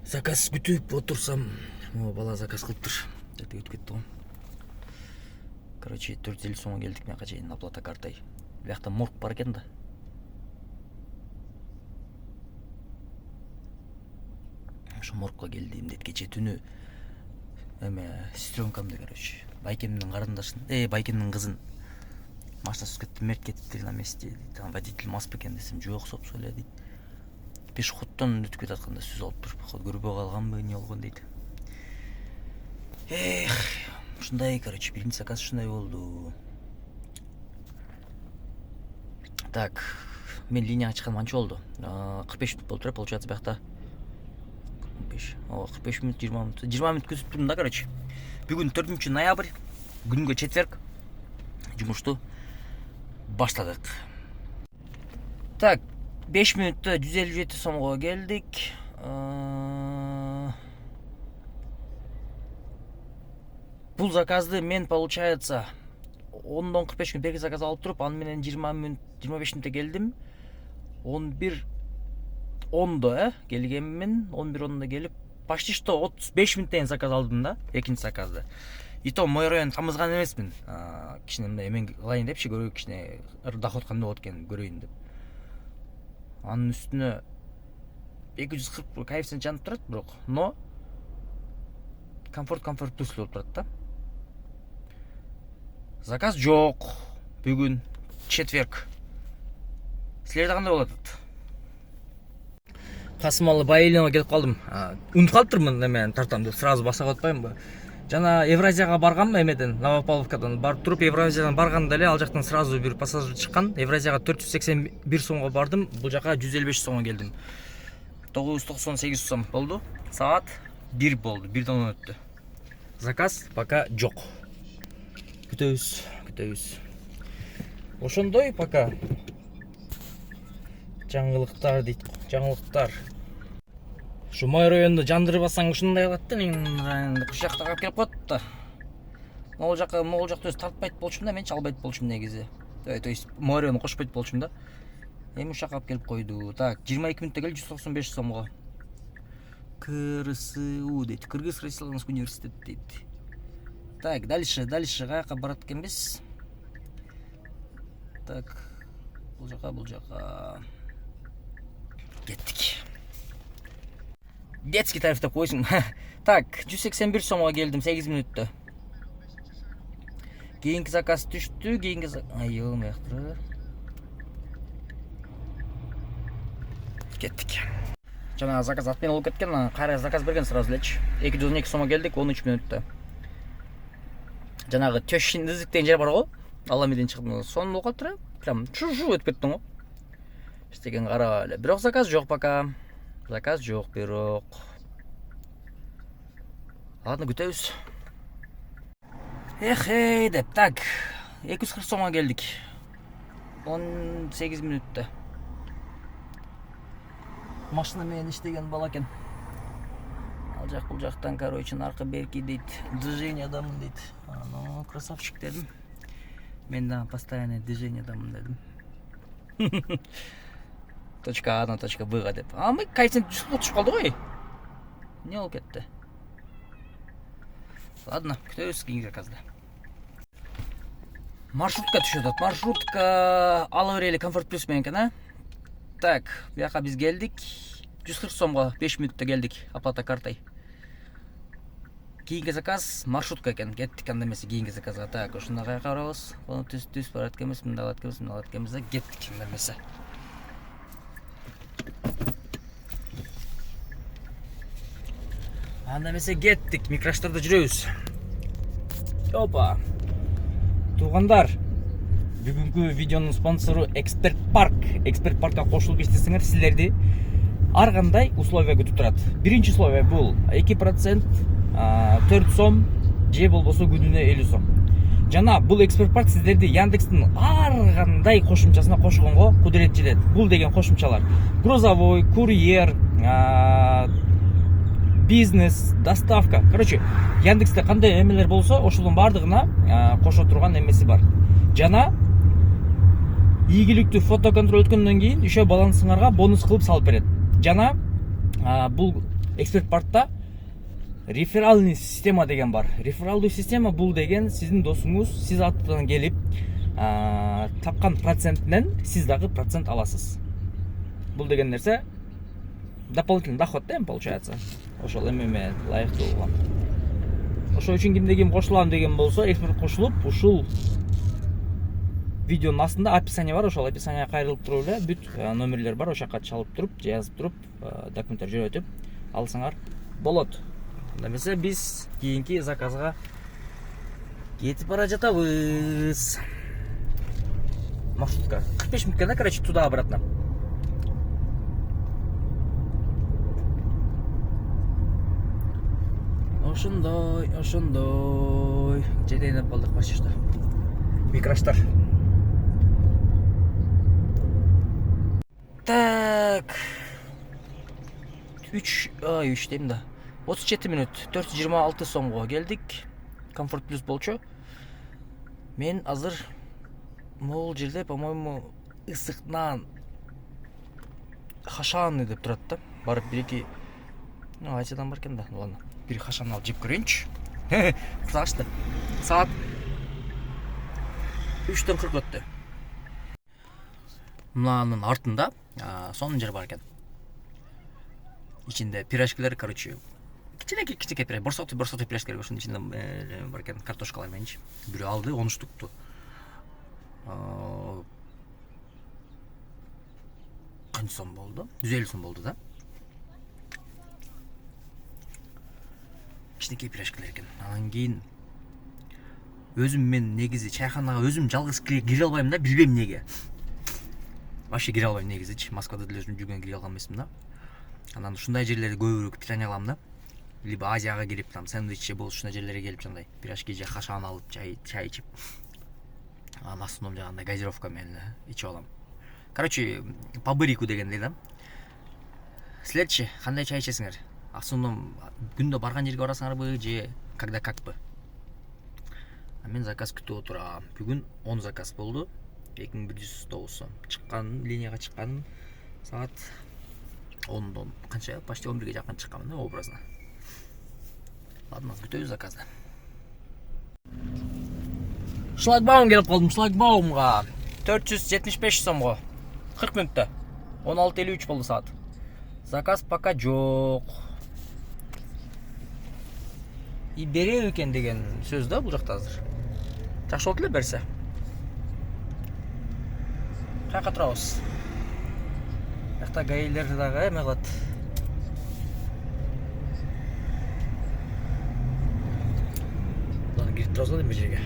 Заказ күтүп отурсам, бала заказ кылыптыр. Өтүп кетти го. Короче, 450 сомго келдик мына чейин оплата картой. Биякта морг бар экен да. Ошо моргко келдим дейт кече түнү. Сестренкамды, короче, байкемдин карындашын, байкемдин кызын машина сүзүп кетти, мерт кетти на месте дейт. Водитель мас бекен десем, жок, сопсу эле дейт. Пешеходдон өтүп кетатканда сүзүп алыптыр. Походу көрбөй калганбы, эмне болгон дейт. Ушундай, короче, биринчи заказ ушундай болду. Так, мен линияга чыкканыма канча болду? 45 мүнөт болду, получается, биякта 45 мүнөт, 20 мүнөт. 20 мүнөт күтүп турдум да, короче. Бүгүн 4 ноябрь, күнгө четверг. Жумушту баштадык. Так, 5 мүнөттө 157 сомго келдик. Бул заказды мен, получается, 10-дон 45 күн берки заказ алып туруп, аны менен 20 мүнөт, 25 мүнөттө келдим. 11:10 келгенмин, 11:10 келип, почти что 35 мүнөттөн заказ алдым да, экинчи заказды. И то мой район тамызган эмесмин. Кичине мындай эмен кылайын депчи, көрөй кичине доход кандай болот экенин көрөйүн деп. Анын үстүнө 240 коэффициент жанып турат, бирок, но комфорт плюс болуп турат да. Заказ жок. Бүгүн четверг. Силерде кандай болот? Касымалы Байылына келип калдым. Унутуп калыптырмын эме тартам деп сразу баса атпаймынбы? Жана Евразияга барганмын эмеден, Новополовкадан барып туруп, Евразиядан барганда эле ал жактан сразу бир пассажир чыккан. Евразияга 481 сомго бардым, бул жака 155 сомго келдим. 998 сом болду. Саат 1 болду, 1:10 өттү. Заказ пока жок. Күтөбүз. Ошондой пока. Жаңылыктар дейт, жаңылыктар. Şu мой районду жандырып алсаң ушундай кылат да, мен куш жакта калып келип коет да. Могул жакта өзү тартпайт болчумун да, менчи албайт болчумун негизи. То есть мой районду кошпойт болчумун да. Эми ушакка калып келип койду. Так, 22 мүнөттө келди, 195 сомго. КРСУ дейт, Кыргыз Россиялык университет дейт. Так, дальше каяка барат экенбиз. Так, бул жака. Кеттик. Детский тарифте койсун. Так, 181 сомго келдим 8 мүнөттө. Кийинки заказ түштү, айыл мыяктыр. Кеттик. Жана заказ отмена болуп кеткен, кайра заказ берген сразу элечи. 212 сомго келдик 13 мүнөттө. Жанагы Тёшин ызык деген жер бар го. Аламеден чыгып, сонун болуп калыптыр. Прям чужу өтүп кеттиң го. Эчтеген карабай эле. Бирок заказ жок пока. Заказ жок, бирок. Ладно, күтөбүз. Деп, так. 240 сомго келдик. 18 мүнөттө. Машина менен иштеген бала экен. Ал жак бул жактан, короче, наркы берки дейт. Движениядамын дейт. Ну, красавчик дедим. Мен да постоянно движениядамын дедим. Точка А на точка Б деп. Мы коэффициент түшүп калды ғой. Не болуп кетти? Ладно, күтөбүз кийинки заказды. Маршрутка түшүп атат. Маршрутка ала берели комфорт плюс менен экен, Так, бияка биз келдик. 140 сомго 5 мүнөттө келдик, оплата картой. Кийинки заказ маршрутка экен. Кеттик анда эмесе кийинки заказга. Так, ушунда каяка барабыз? Буну түз барат экенбиз, мында алат экенбиз, кеттик анда эмесе. Анда эмесе кеттик, микроштарда жүрөбүз. Опа. Туугандар, бүгүнкү видеонун спонсору Эксперт Парк. Эксперт Паркка кошулуп иштесеңер, силерди ар кандай условия күтүп турат. Биринчи условия бул 2%, 4 сом, же болбосо күнүнө 50 сом. Жана бул Эксперт Парк сиздерди Яндекстин ар кандай кошумчасына кошконго кудурет жетет. Бул деген кошумчалар: грузовой, курьер, бизнес, доставка. Короче, Яндексте кандай эмелер болсо, ошолдун бардыгына кошо турган эмеси бар. Жана ийгиликтүү фото контроль өткөндөн кийин еще балансыңарга бонус кылып салып берет. Жана бул эксперт паркта реферальный система деген бар. Рефералдуу система бул деген сиздин досуңуз сиз аттан келип тапкан процентинен сиз дагы процент аласыз. Бул деген нерсе дополнительный доход да, получается. Ошол эмеме ылайыктуу болгон. Ошол үчүн кимде ким кошулам деген болсо, эксперт кошулуп, ушул видеонун астында описание бар, ошол описание кайрылып туруп эле бүт номерлер бар, ошол жака чалып туруп, жазып туруп, документтер жөнөтүп алсаңар болот. Анда эмесе биз кийинки заказга кетип бара жатабыз. Маршрутка 45 минутка да, короче, туда-обратно. Ошондой. Жетейинип калдык почти что. Микроштар. Так. 3 дейм да. 37 минут, 426 сомго келдик. Комфорт плюс болчу. Мен азыр могул жерде, по-моему, ысыкнан хашаны деп турат да. Барып бир-эки айчадан бар экен да. Ладно. Бир хашан алып жеп көрөйүнчү. Курташты. Саат 3:40 өттү. Мынанын артында сонун жер бар экен. Ичинде пирожкилер, короче, кичине пирож, борсоктуу пирожкилер, ошонун ичинде бар экен, картошкалар менчи. Бирөө алды 10 штукту. Канча сом болду? 150 сом болду да. Кичинекей пирожкилер экен. Анан кийин өзүм мен негизи чайханага өзүм жалгыз кире албайм да, билбейм эмнеге. Вообще кире албайм негизичи. Москвада деле өзүм жүргөн кире алган эмесмин да. Анан ушундай жерлерди көбүрөөк питание кылам да. Либо Азияга кирип, там сэндвич же болуп ушундай жерлерге келип жандай пирожки же хашан алып, чай ичип. Анан астынан жагандай газировка менен ичип алам. Короче, по бырику дегендей да. Силерчи кандай чай ичесиңер? Астынан күндө барган жерге барасыңарбы же когда какпы? Мен заказ күтүп отурам. Бүгүн 10 заказ болду. 2109 сом. Чыккан, линияга чыккан саат 10-дон канча, почти 11-ге жакын чыкканмын да образно. Ладно, күтөбүз заказды. Шлагбаум келип калдым, шлагбаумга 475 сомго 40 минутта 16:53 болду саат. Заказ пока жок. И берем экен деген сөз да бул жакта азыр. Жакшы болду эле берсе. Каяка турабыз? Жакта гаилер дагы эме кылат. Лан кирип турабыз бир жерге.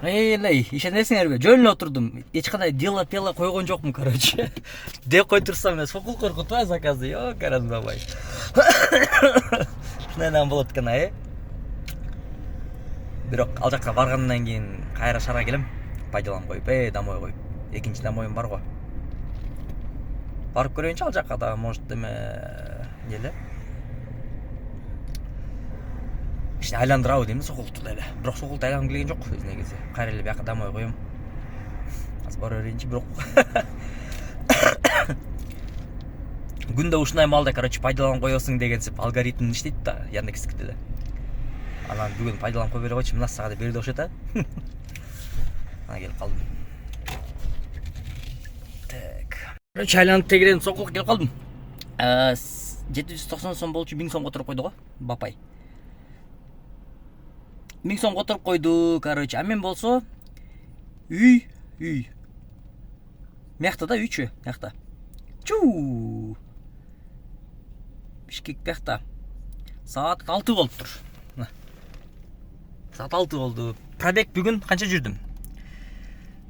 Эй, ишенесиңерби? Жөн эле отурдум. Эч кандай дело пела койгон жокмун, короче. Деп кой турсам мен сокул коркутпай заказды. Йо, карандабай. Ушундай болот экен, Бирок ал жакка баргандан кийин кайра шара келем. Пайдаланып коюп, домой коюп. Экинчи домоюм бар го. Барып көрөйүнчү ал жакка да, может эме эле. Иште айландырабы дейм сокулту эле. Бирок сокулту айланып келген жок өз негизи. Кайра эле бияка домой коюм. Азыр бара берейинчи, бирок күндө ушундай маалда, короче, пайдаланып коесуң дегенсип алгоритм иштейт да, Яндекстики деле. Анан бүгүн пайдаланып кое бере койчу, мына сага деп берди окшойт, Ана келип калдым. Так. Короче, айланып тегерен сокулга келип калдым. 790 сом болчу, 1000 сомго туруп койду го, бапай. 1000 сомго туруп койду, короче. А мен болсо үй. Мякта да, үйчү, мякта. Чу. Бишкек мякта. Саат 6 болуптур. Саат 6 болду. Пробег бүгүн канча жүрдүм?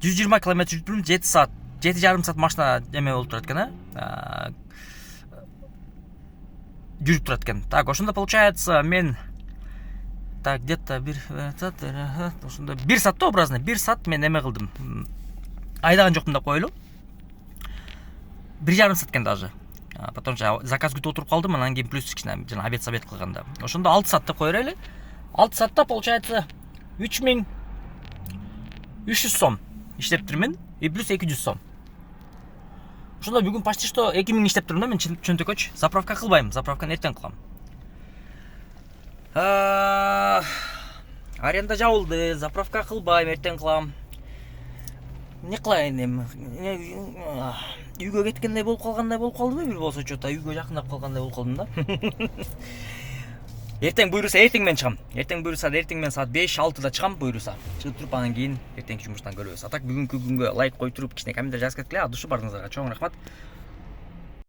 120 км жүрдүм, 7 саат. 7,5 саат машина эме болуп турат экен, жүрүп турат экен. Так, ошондо получается мен так где-то 1 саатта образно, 1 саат мен эме кылдым. Айдаган жокмун деп коелу. 1,5 саат экен даже. Потом заказ күтүп отуруп калдым, анан кийин плюс кичине жана обед кылганда. Ошондо 6 саат деп кое берели. 6 саатта получается 3300 сом иштептирмин и плюс 200 сом. Ошондо бүгүн почти что 2000 иштеп турдум да мен чөнтөкөч. Заправка кылбайм, заправканы эртең кылам. Аренда жабылды, заправка кылбайм, эртең кылам. Не кылайын эми? Үйгө кеткендей болуп калдыбы бир болсо чота, үйгө жакындап калгандай болуп калдым да. Эртең буйруса эртең мен чыгам. Эртең буйруса эртең мен саат 5-6да чыгам буйруса. Чыгып туруп анан кийин эртеңки жумуштан көрөбүз. А так бүгүнкү күнгө лайк кой туруп, кичине комментарий жазып кеткиле. Душу баарыңыздарга чоң рахмат.